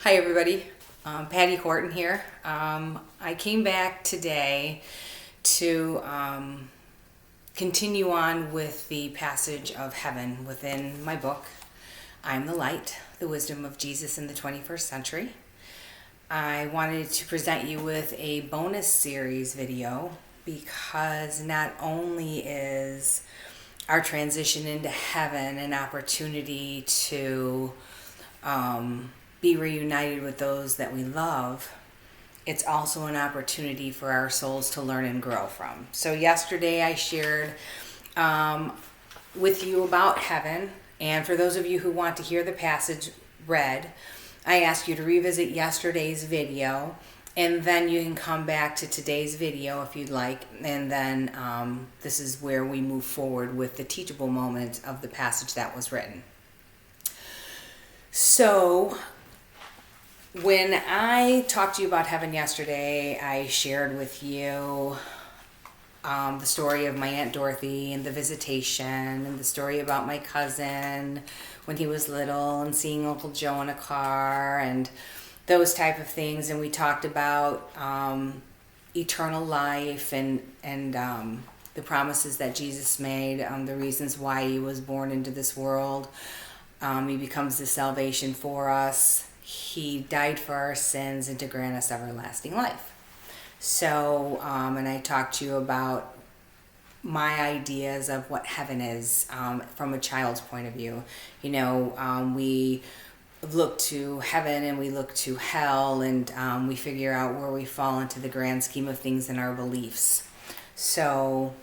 Hi everybody, Patty Horton here. I came back today to continue on with the passage of heaven within my book, I'm the Light, the Wisdom of Jesus in the 21st Century. I wanted to present you with a bonus series video because not only is our transition into heaven an opportunity to be reunited with those that we love, it's also an opportunity for our souls to learn and grow from. So yesterday I shared with you about heaven, and for those of you who want to hear the passage read, I asked you to revisit yesterday's video, and then you can come back to today's video if you'd like, and then this is where we move forward with the teachable moment of the passage that was written. So when I talked to you about heaven yesterday, I shared with you the story of my Aunt Dorothy and the visitation, and the story about my cousin when he was little and seeing Uncle Joe in a car and those type of things. And we talked about eternal life and the promises that Jesus made, the reasons why he was born into this world. He becomes the salvation for us. He died for our sins and to grant us everlasting life. So, and I talked to you about my ideas of what heaven is from a child's point of view. You know, we look to heaven and we look to hell, and we figure out where we fall into the grand scheme of things in our beliefs. So,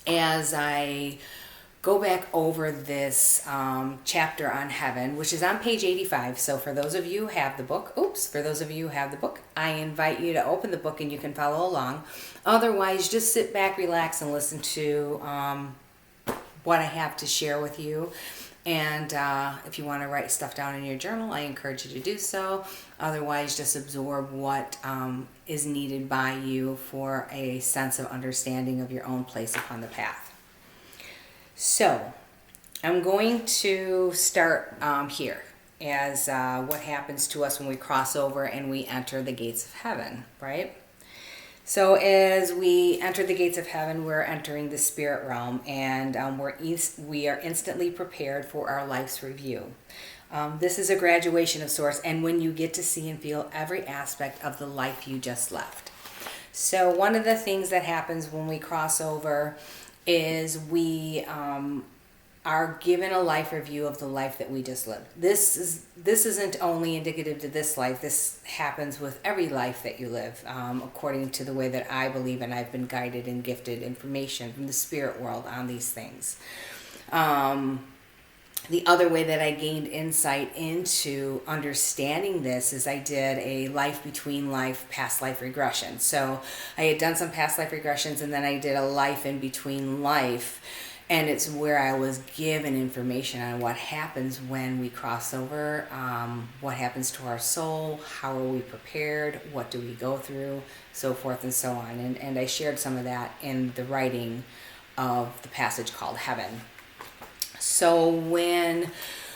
as I go back over this chapter on heaven, which is on page 85. So for those of you who have the book, I invite you to open the book and you can follow along. Otherwise, just sit back, relax, and listen to what I have to share with you. And if you want to write stuff down in your journal, I encourage you to do so. Otherwise, just absorb what is needed by you for a sense of understanding of your own place upon the path. So, I'm going to start here as what happens to us when we cross over and we enter the gates of heaven, right? So, as we enter the gates of heaven, we're entering the spirit realm, and we are instantly prepared for our life's review. This is a graduation of sorts, and when you get to see and feel every aspect of the life you just left. So, one of the things that happens when we cross over is we are given a life review of the life that we just lived. This isn't only indicative to this life. This happens with every life that you live, according to the way that I believe, and I've been guided and gifted information from the spirit world on these things. The other way that I gained insight into understanding this is I did a life between life, past life regression. So I had done some past life regressions, and then I did a life in between life. And it's where I was given information on what happens when we cross over, what happens to our soul, how are we prepared, what do we go through, so forth and so on. And I shared some of that in the writing of the passage called Heaven. So when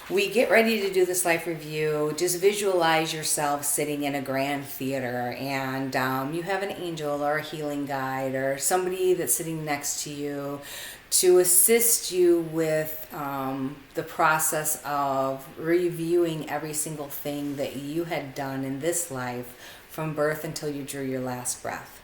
we get ready to do this life review, just visualize yourself sitting in a grand theater, and you have an angel or a healing guide or somebody that's sitting next to you to assist you with the process of reviewing every single thing that you had done in this life from birth until you drew your last breath.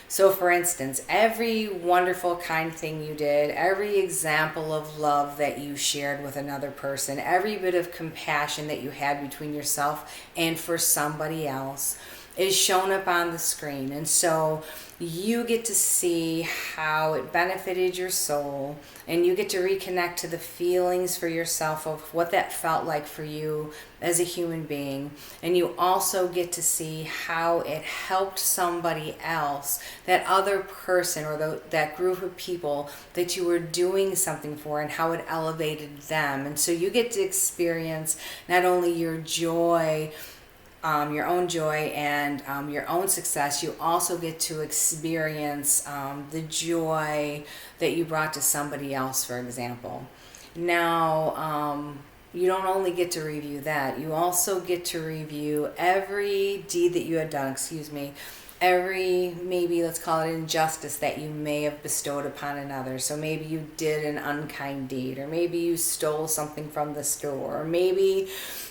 So for instance, every wonderful, kind thing you did, every example of love that you shared with another person, every bit of compassion that you had between yourself and for somebody else is shown up on the screen. And so you get to see how it benefited your soul, and you get to reconnect to the feelings for yourself of what that felt like for you as a human being. And you also get to see how it helped somebody else, that other person or that group of people that you were doing something for, and how it elevated them. And so you get to experience not only your joy, your own joy and your own success, you also get to experience the joy that you brought to somebody else, for example. Now, you don't only get to review that, you also get to review every deed that you had done, every, maybe let's call it injustice that you may have bestowed upon another. So maybe you did an unkind deed, or maybe you stole something from the store, or maybe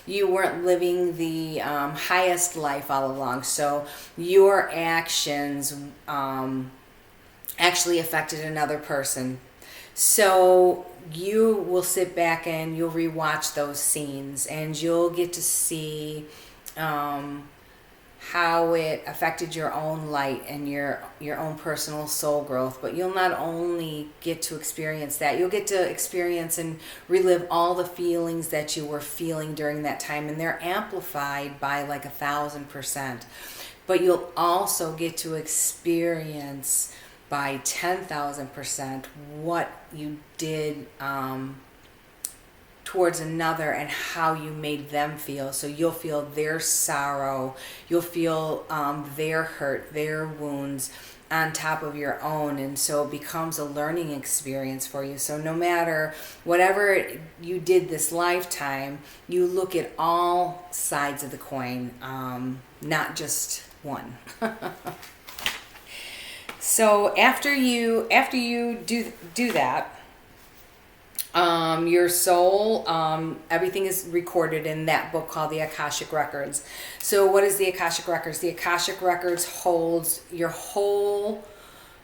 you weren't living the highest life all along. So your actions actually affected another person. So you will sit back and you'll rewatch those scenes, and you'll get to see how it affected your own light and your own personal soul growth. But you'll not only get to experience that, you'll get to experience and relive all the feelings that you were feeling during that time, and they're amplified by like 1,000%. But you'll also get to experience by 10,000% what you did towards another and how you made them feel. So you'll feel their sorrow, you'll feel their hurt, their wounds on top of your own. And so it becomes a learning experience for you. So no matter whatever you did this lifetime, you look at all sides of the coin, not just one. So after you do that, your soul, everything is recorded in that book called the Akashic Records. So what is the Akashic Records? The Akashic Records holds your whole,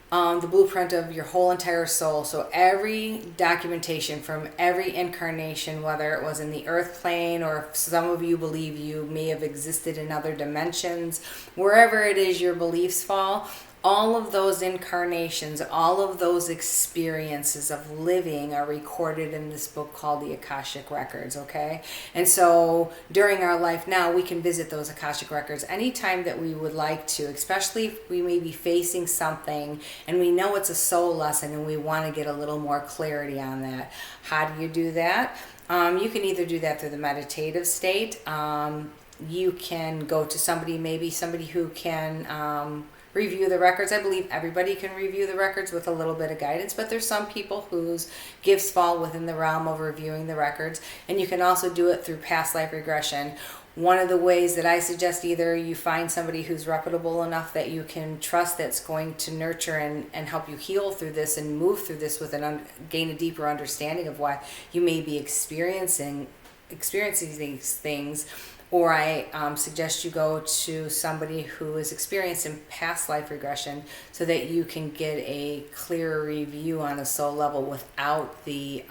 the blueprint of your whole entire soul. So every documentation from every incarnation, whether it was in the earth plane, or some of you believe you may have existed in other dimensions, wherever it is your beliefs fall, all of those incarnations, all of those experiences of living are recorded in this book called the Akashic Records, okay? And so during our life now, we can visit those Akashic Records anytime that we would like to, especially if we may be facing something and we know it's a soul lesson and we want to get a little more clarity on that. How do you do that? You can either do that through the meditative state. You can go to somebody who can review the records. I believe everybody can review the records with a little bit of guidance, but there's some people whose gifts fall within the realm of reviewing the records. And you can also do it through past life regression. One of the ways that I suggest, either you find somebody who's reputable enough that you can trust, that's going to nurture and help you heal through this and move through this with gain a deeper understanding of why you may be experiencing these things. Or I suggest you go to somebody who is experienced in past life regression so that you can get a clearer review on a soul level without the,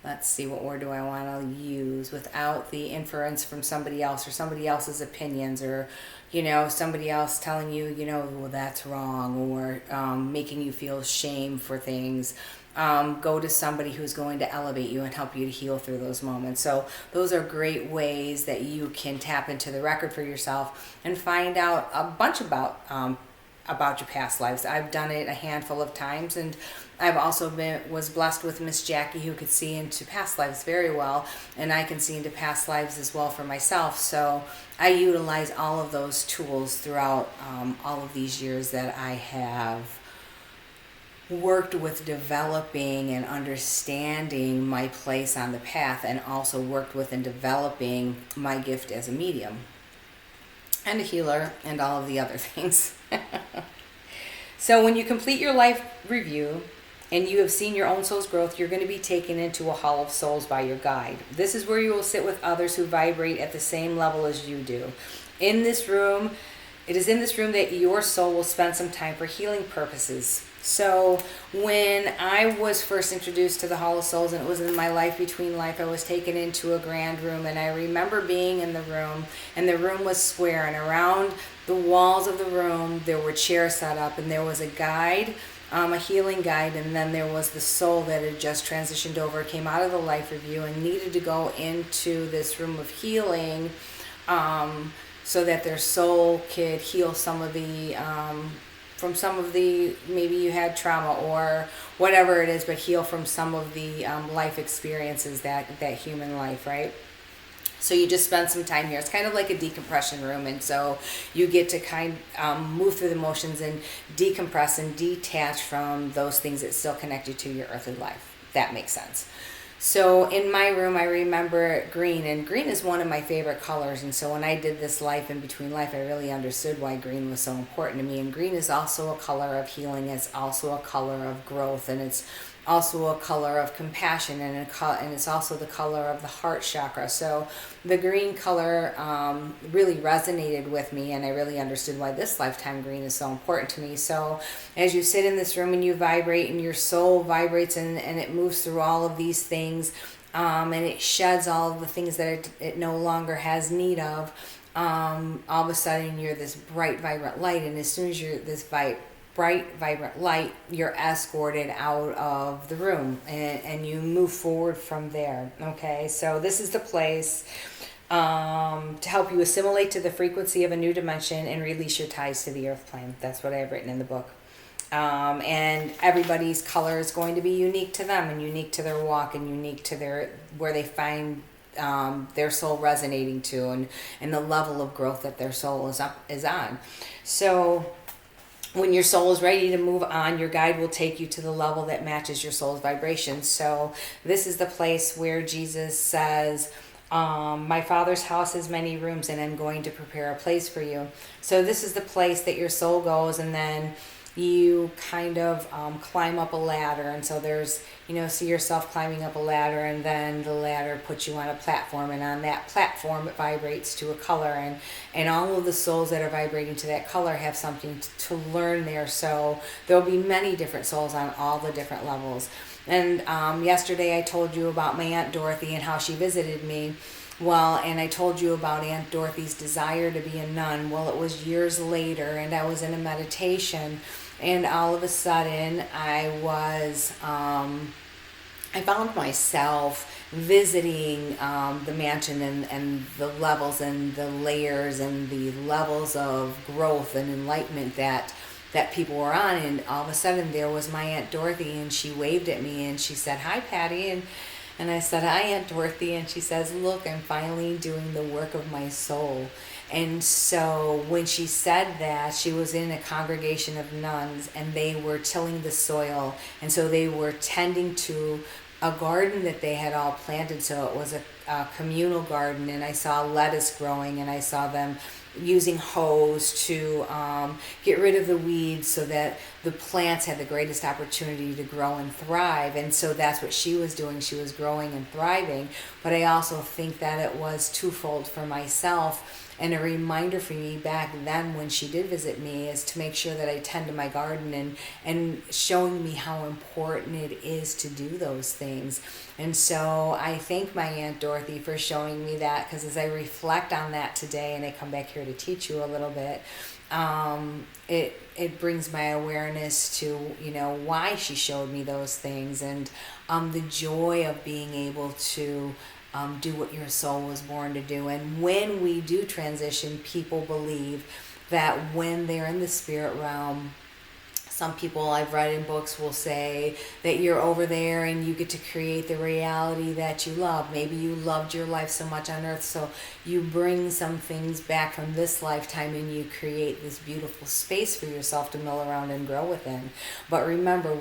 let's see, what word do I want to use? Without the inference from somebody else or somebody else's opinions, or, somebody else telling you, well, that's wrong, or making you feel shame for things. Go to somebody who's going to elevate you and help you to heal through those moments. So those are great ways that you can tap into the record for yourself and find out a bunch about your past lives. I've done it a handful of times, and I've also was blessed with Miss Jackie, who could see into past lives very well, and I can see into past lives as well for myself. So I utilize all of those tools throughout all of these years that I have worked with developing and understanding my place on the path, and also worked with and developing my gift as a medium and a healer and all of the other things. So when you complete your life review and you have seen your own soul's growth, you're going to be taken into a hall of souls by your guide. This is where you will sit with others who vibrate at the same level as you do. It is in this room that your soul will spend some time for healing purposes. So when I was first introduced to the Hall of Souls, and it was in my life between life, I was taken into a grand room, and I remember being in the room, and the room was square, and around the walls of the room there were chairs set up, and there was a guide, a healing guide, and then there was the soul that had just transitioned over, came out of the life review, and needed to go into this room of healing so that their soul could heal some of the from some of the, maybe you had trauma or whatever it is, but heal from some of the life experiences, that human life, right? So you just spend some time here. It's kind of like a decompression room, and so you get to move through the motions and decompress and detach from those things that still connect you to your earthly life. That makes sense. So in my room, I remember green, and green is one of my favorite colors. And so when I did this Life in Between Life, I really understood why green was so important to me. And green is also a color of healing. It's also a color of growth, and it's also a color of compassion, and it's also the color of the heart chakra. So the green color really resonated with me, and I really understood why this lifetime green is so important to me. So as you sit in this room and you vibrate, and your soul vibrates, and it moves through all of these things, and it sheds all of the things that it no longer has need of, all of a sudden you're this bright, vibrant light. And as soon as you're this bright, vibrant light, you're escorted out of the room, and you move forward from there. Okay, so this is the place to help you assimilate to the frequency of a new dimension and release your ties to the earth plane. That's what I have written in the book. And everybody's color is going to be unique to them, and unique to their walk, and unique to where they find their soul resonating to, and the level of growth that their soul is on. So when your soul is ready to move on, your guide will take you to the level that matches your soul's vibration. So this is the place where Jesus says, my Father's house has many rooms, and I'm going to prepare a place for you. So this is the place that your soul goes, and then you kind of climb up a ladder. And so there's, see yourself climbing up a ladder, and then the ladder puts you on a platform, and on that platform it vibrates to a color, and all of the souls that are vibrating to that color have something to learn there. So there'll be many different souls on all the different levels. And yesterday I told you about my Aunt Dorothy and how she visited me. Well, and I told you about Aunt Dorothy's desire to be a nun. Well, it was years later, and I was in a meditation, and all of a sudden I found myself visiting the mansion, and the levels and the layers and the levels of growth and enlightenment that people were on. And all of a sudden there was my Aunt Dorothy, and she waved at me, and she said, "Hi, Patty." And I said, "Hi, Aunt Dorothy." And she says, "Look, I'm finally doing the work of my soul." And so when she said that, she was in a congregation of nuns, and they were tilling the soil. And so they were tending to a garden that they had all planted. So it was a communal garden, and I saw lettuce growing, and I saw them using hose to get rid of the weeds so that the plants had the greatest opportunity to grow and thrive. And so that's what she was doing. She was growing and thriving. But I also think that it was twofold for myself, and a reminder for me back then when she did visit me, is to make sure that I tend to my garden, and showing me how important it is to do those things. And so I thank my Aunt Dorothy for showing me that, because as I reflect on that today, and I come back here to teach you a little bit, it brings my awareness to why she showed me those things, and the joy of being able to do what your soul was born to do. And when we do transition, people believe that when they're in the spirit realm, some people I've read in books will say that you're over there and you get to create the reality that you love. Maybe you loved your life so much on earth, so you bring some things back from this lifetime, and you create this beautiful space for yourself to mill around and grow within. But remember,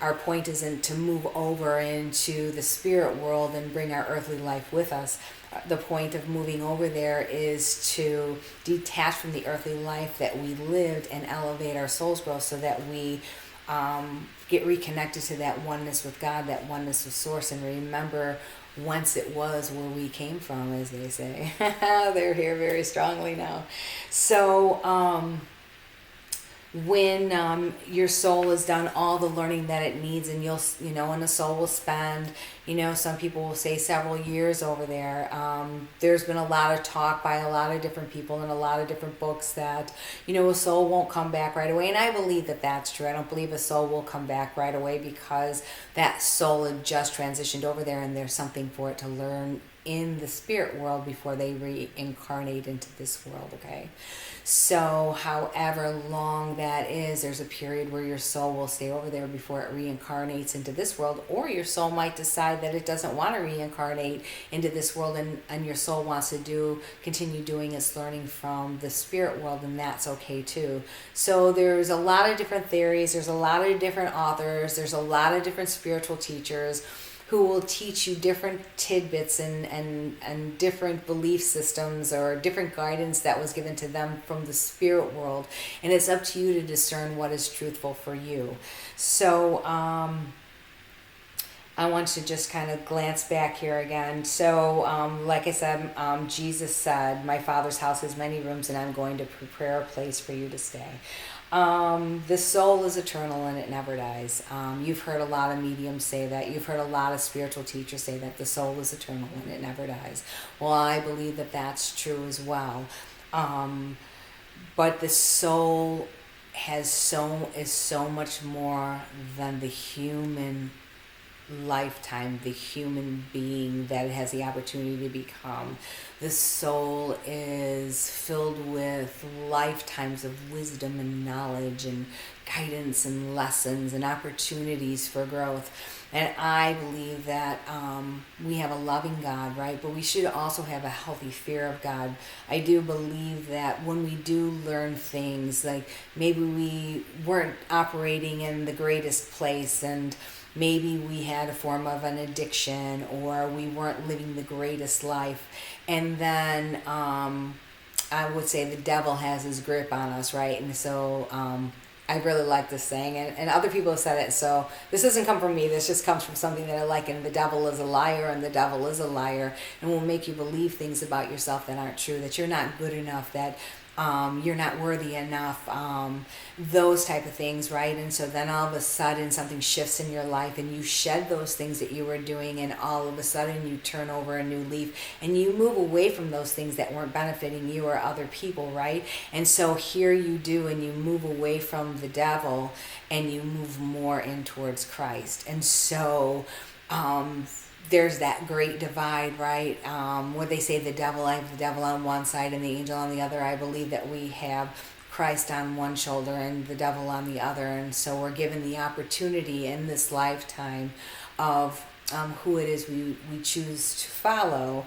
our point isn't to move over into the spirit world and bring our earthly life with us. The point of moving over there is to detach from the earthly life that we lived and elevate our soul's growth, so that we get reconnected to that oneness with God, that oneness with Source, and remember whence it was, where we came from, as they say. They're here very strongly now. So when your soul has done all the learning that it needs, and and the soul will spend, some people will say several years over there. There's been a lot of talk by a lot of different people in a lot of different books that, a soul won't come back right away. And I believe that that's true. I don't believe a soul will come back right away, because that soul had just transitioned over there, and there's something for it to learn in the spirit world before they reincarnate into this world, okay? So however long that is, there's a period where your soul will stay over there before it reincarnates into this world, or your soul might decide that it doesn't want to reincarnate into this world, and your soul wants to continue doing its learning from the spirit world, and that's okay too. So there's a lot of different theories, there's a lot of different authors, there's a lot of different spiritual teachers who will teach you different tidbits and different belief systems or different guidance that was given to them from the spirit world. And it's up to you to discern what is truthful for you. So I want to just kind of glance back here again. So, like I said, Jesus said, "My Father's house has many rooms, and I'm going to prepare a place for you to stay." The soul is eternal and it never dies. You've heard a lot of mediums say that. You've heard a lot of spiritual teachers say that the soul is eternal and it never dies. Well, I believe that that's true as well. But the soul is so much more than the human lifetime, the human being that it has the opportunity to become. The soul is filled with lifetimes of wisdom and knowledge and guidance and lessons and opportunities for growth. And I believe that we have a loving God, right? But we should also have a healthy fear of God. I do believe that when we do learn things, like maybe we weren't operating in the greatest place, and maybe we had a form of an addiction, or we weren't living the greatest life. And then I would say the devil has his grip on us, right? And so I really like this saying, and other people have said it. So this doesn't come from me. This just comes from something that I like. And the devil is a liar, and the devil is a liar, and will make you believe things about yourself that aren't true, that you're not good enough, that you're not worthy enough, those type of things, right? And so then all of a sudden something shifts in your life, and you shed those things that you were doing, and all of a sudden you turn over a new leaf, and you move away from those things that weren't benefiting you or other people, right? And so here you do, and you move away from the devil, and you move more in towards Christ. And so there's that great divide, right? Where they say I have the devil on one side and the angel on the other. I believe that we have Christ on one shoulder and the devil on the other. And so we're given the opportunity in this lifetime of who it is we choose to follow,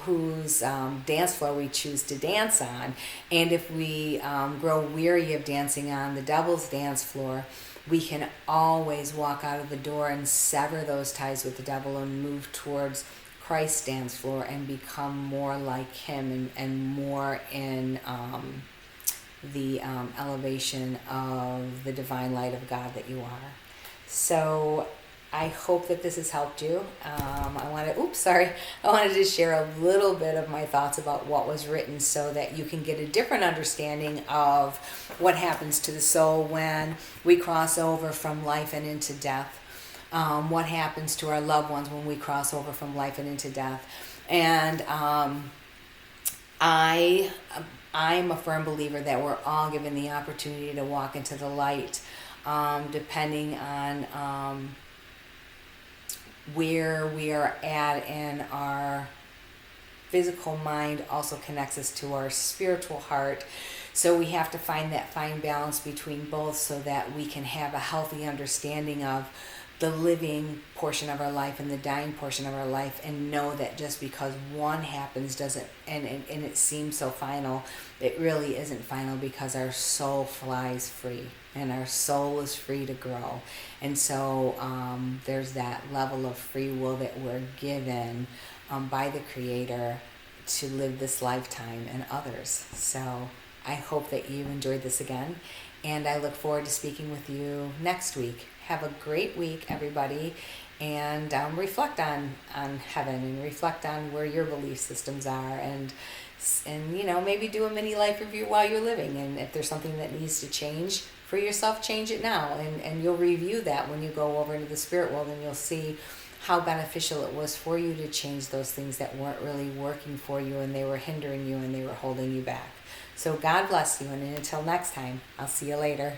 whose dance floor we choose to dance on. And if we grow weary of dancing on the devil's dance floor, we can always walk out of the door and sever those ties with the devil and move towards Christ's dance floor and become more like him, and more in the elevation of the divine light of God that you are. So I hope that this has helped you. I wanted to share a little bit of my thoughts about what was written, so that you can get a different understanding of what happens to the soul when we cross over from life and into death. What happens to our loved ones when we cross over from life and into death. And I'm a firm believer that we're all given the opportunity to walk into the light, depending on where we are at, and our physical mind also connects us to our spiritual heart. So we have to find that fine balance between both, so that we can have a healthy understanding of the living portion of our life and the dying portion of our life, and know that just because one happens doesn't, and it seems so final, it really isn't final, because our soul flies free, and our soul is free to grow. And so there's that level of free will that we're given by the Creator to live this lifetime and others. So I hope that you enjoyed this again, and I look forward to speaking with you next week. Have a great week, everybody, and reflect on heaven, and reflect on where your belief systems are, and maybe do a mini life review while you're living. And if there's something that needs to change for yourself, change it now, and you'll review that when you go over into the spirit world, and you'll see how beneficial it was for you to change those things that weren't really working for you, and they were hindering you, and they were holding you back. So God bless you, and until next time, I'll see you later.